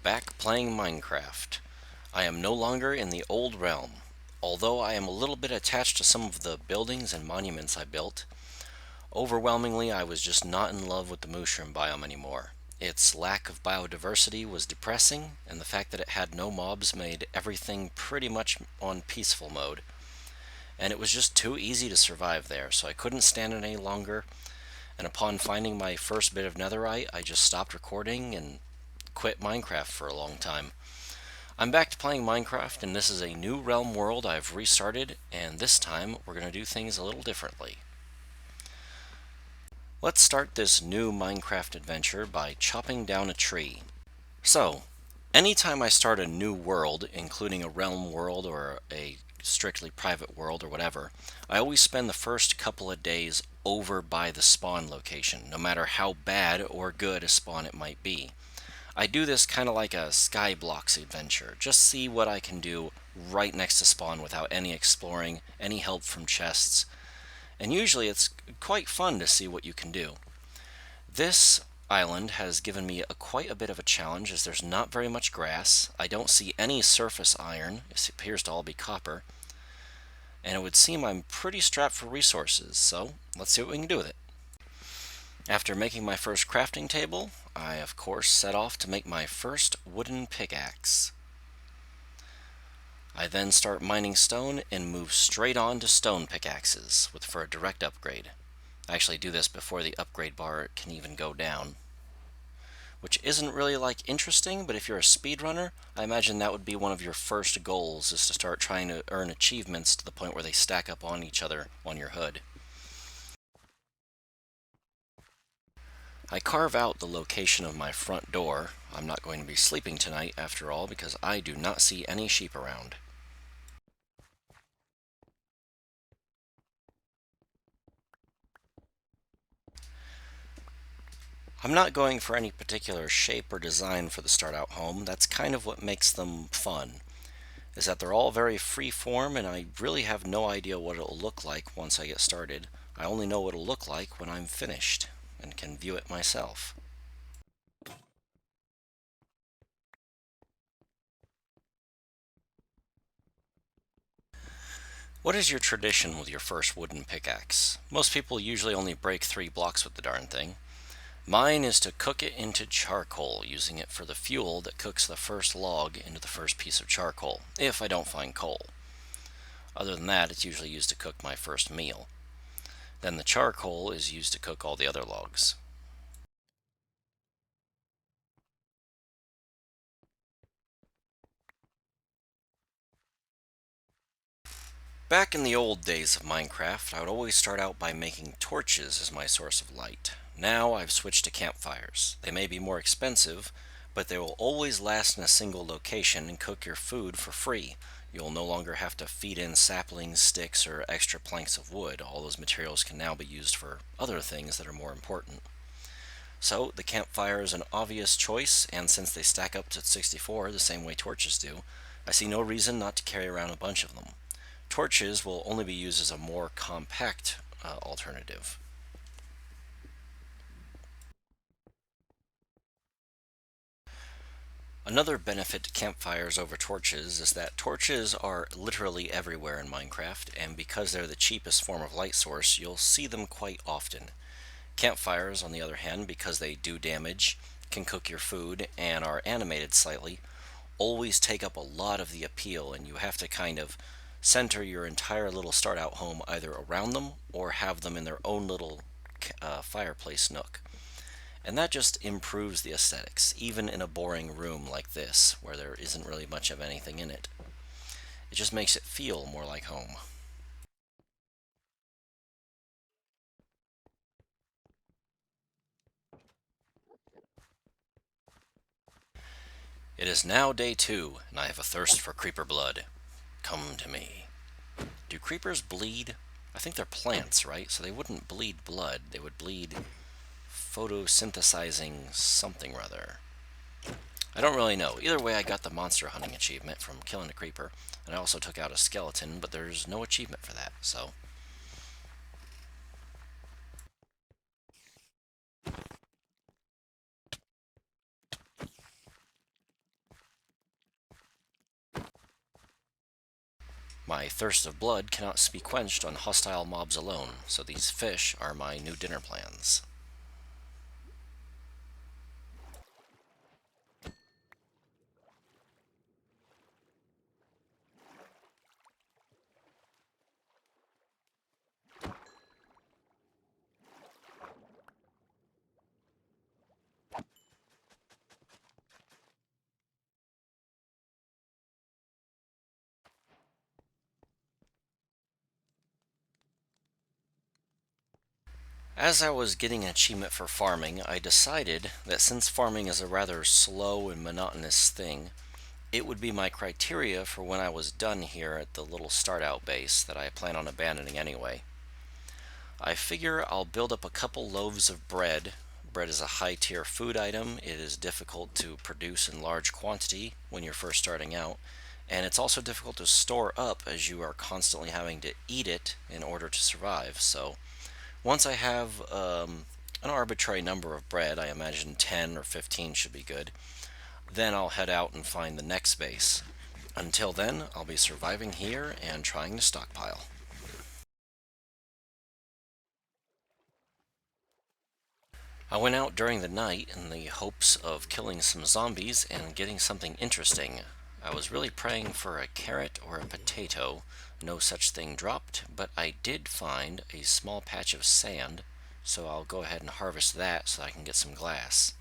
back playing Minecraft. I am no longer in the old realm. Although I am a little bit attached to some of the buildings and monuments I built, overwhelmingly I was just not in love with the mushroom biome anymore. Its lack of biodiversity was depressing, and the fact that it had no mobs made everything pretty much on peaceful mode. And it was just too easy to survive there, so I couldn't stand it any longer. And upon finding my first bit of netherite, I just stopped recording and quit Minecraft for a long time. I'm back to playing Minecraft, and this is a new realm world I've restarted, and this time we're going to do things a little differently. Let's start this new Minecraft adventure by chopping down a tree. So, anytime I start a new world, including a realm world or a strictly private world or whatever, I always spend the first couple of days over by the spawn location, no matter how bad or good a spawn it might be. I do this kind of like a Skyblocks adventure, just see what I can do right next to spawn without any exploring, any help from chests, and usually it's quite fun to see what you can do. This island has given me quite a bit of a challenge as there's not very much grass, I don't see any surface iron, it appears to all be copper, and it would seem I'm pretty strapped for resources, so let's see what we can do with it. After making my first crafting table, I of course set off to make my first wooden pickaxe. I then start mining stone and move straight on to stone pickaxes for a direct upgrade. I actually do this before the upgrade bar can even go down, which isn't really interesting, but if you're a speedrunner, I imagine that would be one of your first goals, is to start trying to earn achievements to the point where they stack up on each other on your hood. I carve out the location of my front door. I'm not going to be sleeping tonight after all because I do not see any sheep around. I'm not going for any particular shape or design for the start out home. That's kind of what makes them fun, is that they're all very free form and I really have no idea what it'll look like once I get started. I only know what it'll look like when I'm finished and can view it myself. What is your tradition with your first wooden pickaxe? Most people usually only break 3 blocks with the darn thing. Mine is to cook it into charcoal, using it for the fuel that cooks the first log into the first piece of charcoal, if I don't find coal. Other than that, it's usually used to cook my first meal. Then the charcoal is used to cook all the other logs. Back in the old days of Minecraft, I would always start out by making torches as my source of light. Now I've switched to campfires. They may be more expensive, but they will always last in a single location and cook your food for free. You'll no longer have to feed in saplings, sticks, or extra planks of wood. All those materials can now be used for other things that are more important. So the campfire is an obvious choice, and since they stack up to 64 the same way torches do, I see no reason not to carry around a bunch of them. Torches will only be used as a more compact alternative. Another benefit to campfires over torches is that torches are literally everywhere in Minecraft, and because they're the cheapest form of light source, you'll see them quite often. Campfires, on the other hand, because they do damage, can cook your food, and are animated slightly, always take up a lot of the appeal, and you have to kind of center your entire little start out home either around them or have them in their own little fireplace nook. And that just improves the aesthetics, even in a boring room like this, where there isn't really much of anything in it. It just makes it feel more like home. It is now day 2, and I have a thirst for creeper blood. Come to me. Do creepers bleed? I think they're plants, right? So they wouldn't bleed blood. They would bleed photosynthesizing something rather. I don't really know. Either way, I got the monster hunting achievement from killing a creeper, and I also took out a skeleton, but there's no achievement for that, so. My thirst of blood cannot be quenched on hostile mobs alone, so these fish are my new dinner plans. As I was getting an achievement for farming, I decided that since farming is a rather slow and monotonous thing, it would be my criteria for when I was done here at the little start out base that I plan on abandoning anyway. I figure I'll build up a couple loaves of bread. Bread is a high tier food item. It is difficult to produce in large quantity when you're first starting out, and it's also difficult to store up as you are constantly having to eat it in order to survive. So, once I have an arbitrary number of bread, I imagine 10 or 15 should be good, then I'll head out and find the next base. Until then, I'll be surviving here and trying to stockpile. I went out during the night in the hopes of killing some zombies and getting something interesting. I was really praying for a carrot or a potato. No such thing dropped, but I did find a small patch of sand, so I'll go ahead and harvest that so I can get some glass.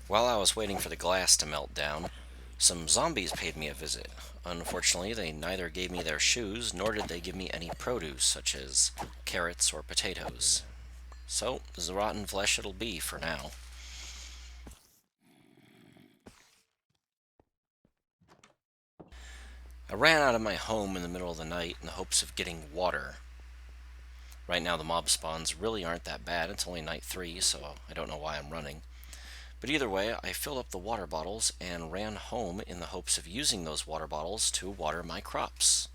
While I was waiting for the glass to melt down, some zombies paid me a visit. Unfortunately, they neither gave me their shoes nor did they give me any produce, such as carrots or potatoes. So, the rotten flesh it'll be for now. I ran out of my home in the middle of the night in the hopes of getting water. Right now, the mob spawns really aren't that bad. It's only night 3, so I don't know why I'm running. But either way, I filled up the water bottles and ran home in the hopes of using those water bottles to water my crops.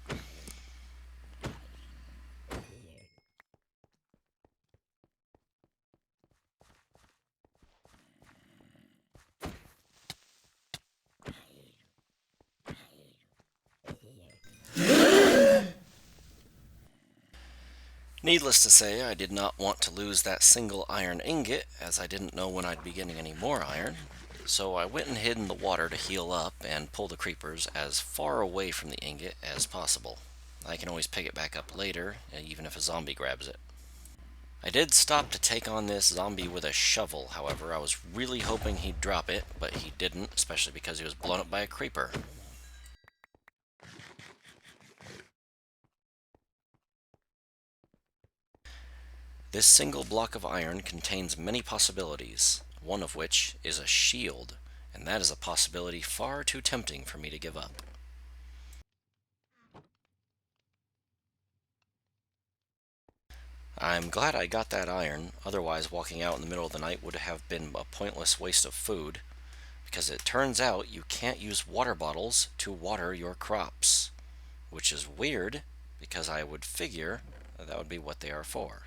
Needless to say, I did not want to lose that single iron ingot, as I didn't know when I'd be getting any more iron. So I went and hid in the water to heal up and pull the creepers as far away from the ingot as possible. I can always pick it back up later, even if a zombie grabs it. I did stop to take on this zombie with a shovel, however. I was really hoping he'd drop it, but he didn't, especially because he was blown up by a creeper. This single block of iron contains many possibilities, one of which is a shield, and that is a possibility far too tempting for me to give up. I'm glad I got that iron, otherwise walking out in the middle of the night would have been a pointless waste of food, because it turns out you can't use water bottles to water your crops, which is weird, because I would figure that would be what they are for.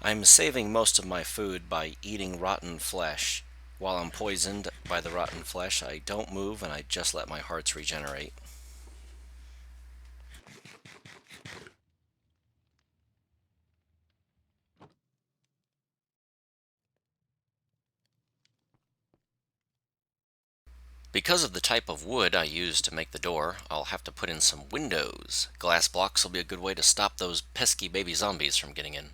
I'm saving most of my food by eating rotten flesh. While I'm poisoned by the rotten flesh, I don't move and I just let my hearts regenerate. Because of the type of wood I use to make the door, I'll have to put in some windows. Glass blocks will be a good way to stop those pesky baby zombies from getting in.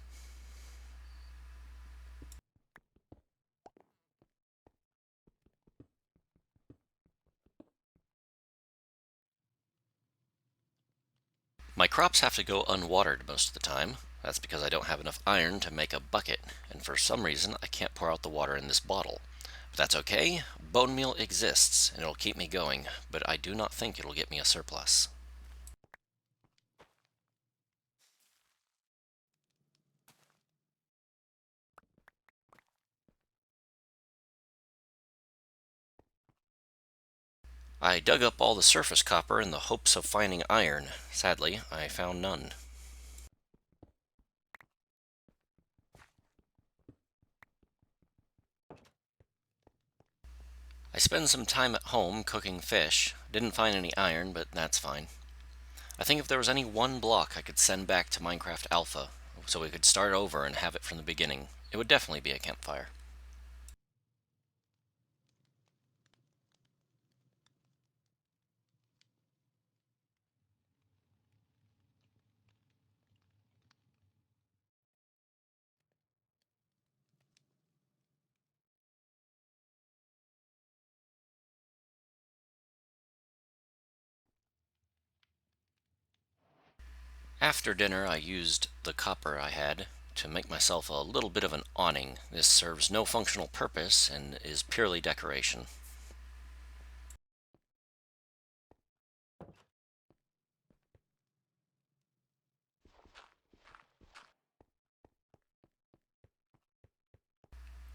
My crops have to go unwatered most of the time. That's because I don't have enough iron to make a bucket, and for some reason I can't pour out the water in this bottle. But that's okay. Bone meal exists, and it'll keep me going, but I do not think it'll get me a surplus. I dug up all the surface copper in the hopes of finding iron. Sadly, I found none. I spend some time at home cooking fish. Didn't find any iron, but that's fine. I think if there was any one block I could send back to Minecraft Alpha, so we could start over and have it from the beginning, it would definitely be a campfire. After dinner, I used the copper I had to make myself a little bit of an awning. This serves no functional purpose and is purely decoration.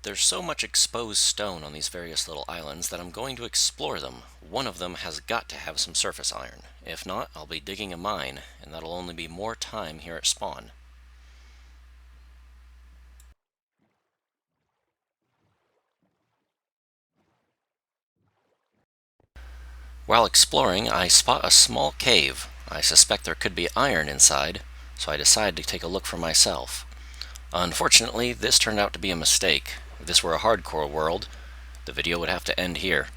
There's so much exposed stone on these various little islands that I'm going to explore them. One of them has got to have some surface iron. If not, I'll be digging a mine, and that'll only be more time here at spawn. While exploring, I spot a small cave. I suspect there could be iron inside, so I decide to take a look for myself. Unfortunately, this turned out to be a mistake. If this were a hardcore world, the video would have to end here.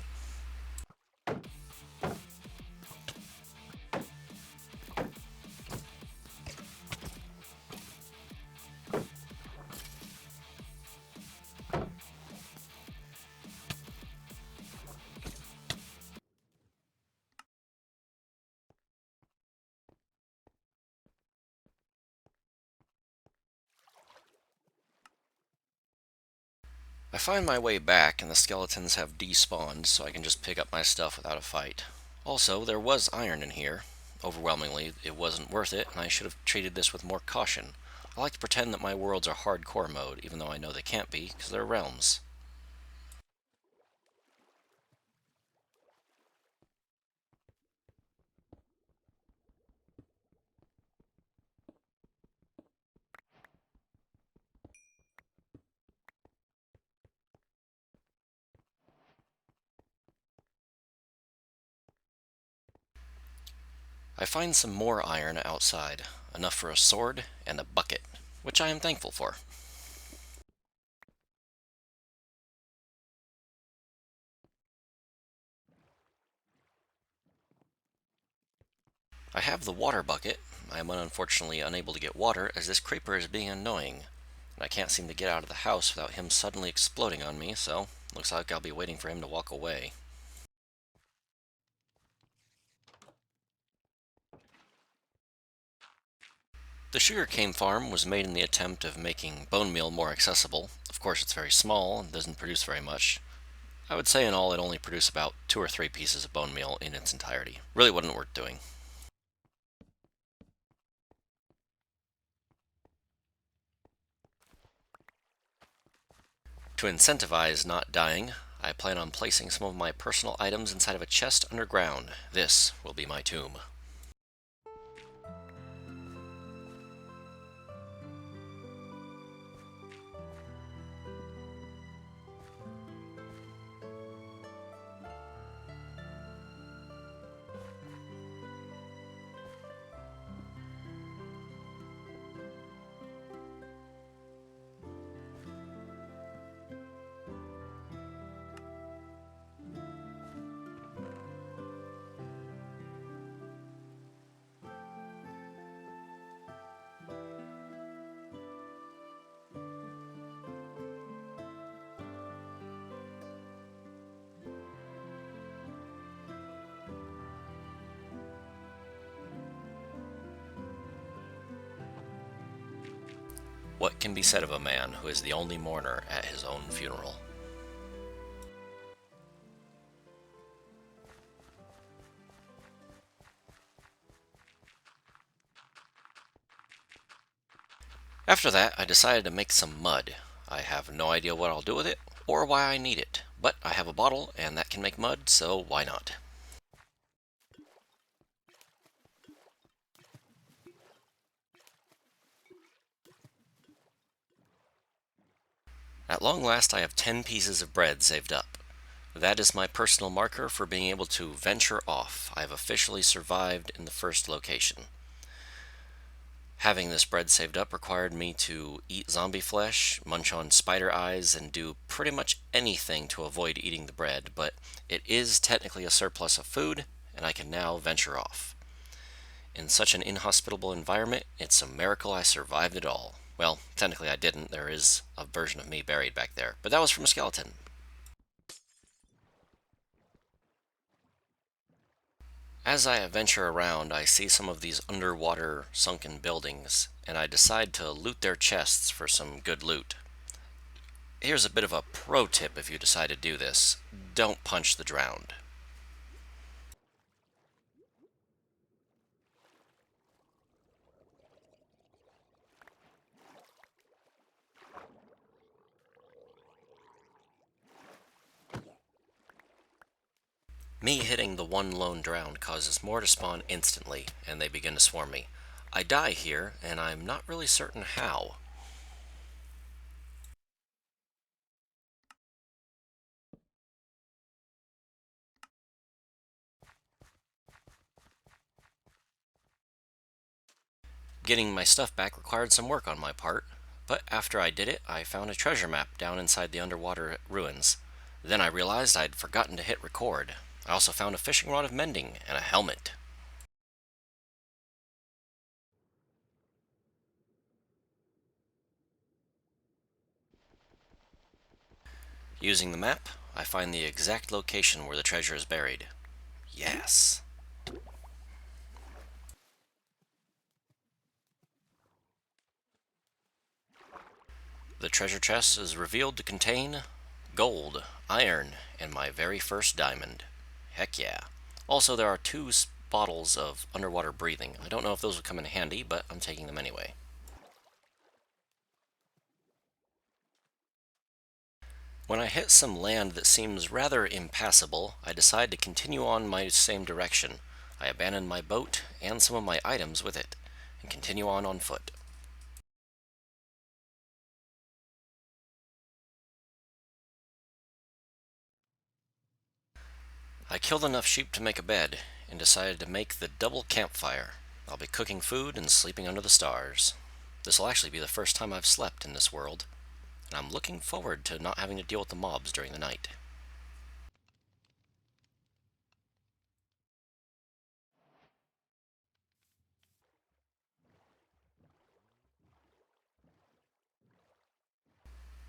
I find my way back and the skeletons have despawned, so I can just pick up my stuff without a fight. Also, there was iron in here. Overwhelmingly, it wasn't worth it, and I should have treated this with more caution. I like to pretend that my worlds are hardcore mode, even though I know they can't be, because they're realms. I find some more iron outside, enough for a sword and a bucket, which I am thankful for. I have the water bucket. I am unfortunately unable to get water as this creeper is being annoying. And I can't seem to get out of the house without him suddenly exploding on me, so looks like I'll be waiting for him to walk away. The sugarcane farm was made in the attempt of making bone meal more accessible. Of course, it's very small and doesn't produce very much. I would say in all it only produced about 2 or 3 pieces of bone meal in its entirety. Really wasn't worth doing. To incentivize not dying, I plan on placing some of my personal items inside of a chest underground. This will be my tomb. What can be said of a man who is the only mourner at his own funeral? After that, I decided to make some mud. I have no idea what I'll do with it or why I need it, but I have a bottle and that can make mud, so why not? At long last, I have 10 pieces of bread saved up. That is my personal marker for being able to venture off. I have officially survived in the first location. Having this bread saved up required me to eat zombie flesh, munch on spider eyes, and do pretty much anything to avoid eating the bread, but it is technically a surplus of food, and I can now venture off. In such an inhospitable environment, it's a miracle I survived it all. Well, technically I didn't. There is a version of me buried back there, but that was from a skeleton. As I venture around, I see some of these underwater sunken buildings, and I decide to loot their chests for some good loot. Here's a bit of a pro tip if you decide to do this. Don't punch the drowned. Me hitting the one lone drowned causes more to spawn instantly, and they begin to swarm me. I die here, and I'm not really certain how. Getting my stuff back required some work on my part, but after I did it, I found a treasure map down inside the underwater ruins. Then I realized I'd forgotten to hit record. I also found a fishing rod of mending and a helmet. Using the map, I find the exact location where the treasure is buried. Yes. The treasure chest is revealed to contain gold, iron, and my very first diamond. Heck yeah. Also, there are two bottles of underwater breathing. I don't know if those would come in handy, but I'm taking them anyway. When I hit some land that seems rather impassable, I decide to continue on my same direction. I abandon my boat and some of my items with it, and continue on foot. I killed enough sheep to make a bed, and decided to make the double campfire. I'll be cooking food and sleeping under the stars. This will actually be the first time I've slept in this world, and I'm looking forward to not having to deal with the mobs during the night.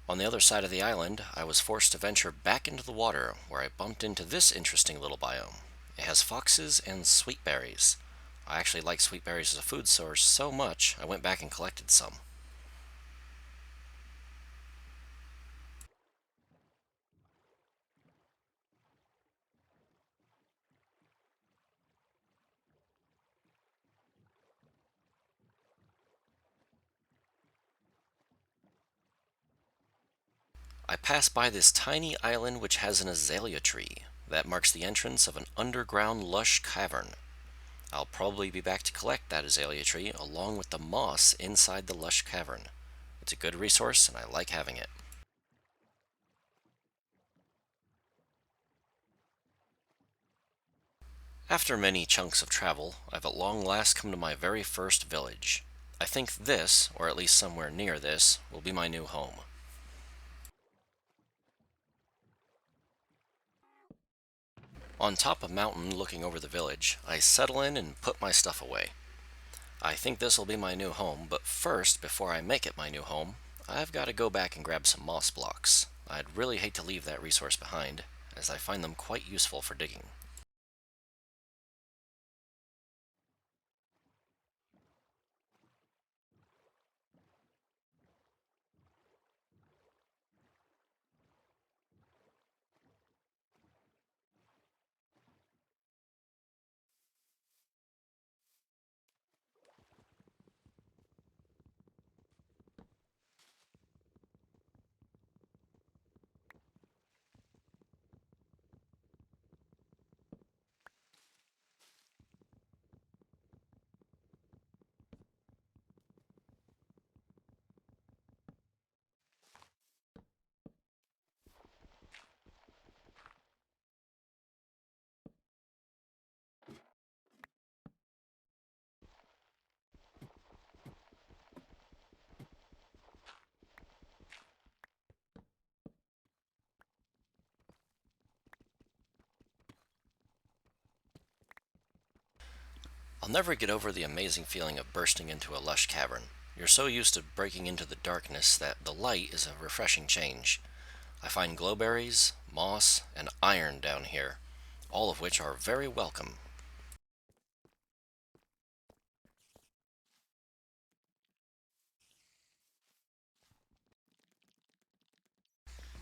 On the other side of the island, I was forced to venture back into the water, where I bumped into this interesting little biome. It has foxes and sweet berries. I actually like sweet berries as a food source so much, I went back and collected some. I pass by this tiny island which has an azalea tree. That marks the entrance of an underground lush cavern. I'll probably be back to collect that azalea tree along with the moss inside the lush cavern. It's a good resource and I like having it. After many chunks of travel, I've at long last come to my very first village. I think this, or at least somewhere near this, will be my new home. On top of a mountain looking over the village, I settle in and put my stuff away. I think this will be my new home, but first, before I make it my new home, I've got to go back and grab some moss blocks. I'd really hate to leave that resource behind, as I find them quite useful for digging. I'll never get over the amazing feeling of bursting into a lush cavern. You're so used to breaking into the darkness that the light is a refreshing change. I find glowberries, moss, and iron down here, all of which are very welcome.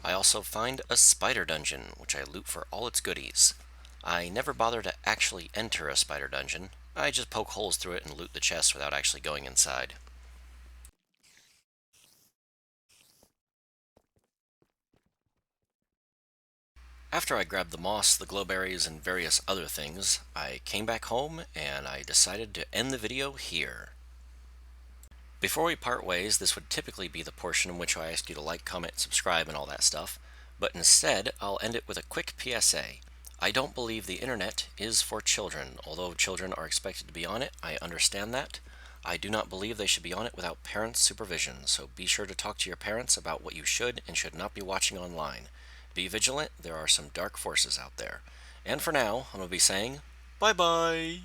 I also find a spider dungeon, which I loot for all its goodies. I never bother to actually enter a spider dungeon. I just poke holes through it and loot the chests without actually going inside. After I grabbed the moss, the glowberries, and various other things, I came back home and I decided to end the video here. Before we part ways, this would typically be the portion in which I ask you to like, comment, subscribe, and all that stuff, but instead, I'll end it with a quick PSA. I don't believe the internet is for children. Although children are expected to be on it, I understand that. I do not believe they should be on it without parents' supervision, so be sure to talk to your parents about what you should and should not be watching online. Be vigilant, there are some dark forces out there. And for now, I'm going to be saying, bye bye!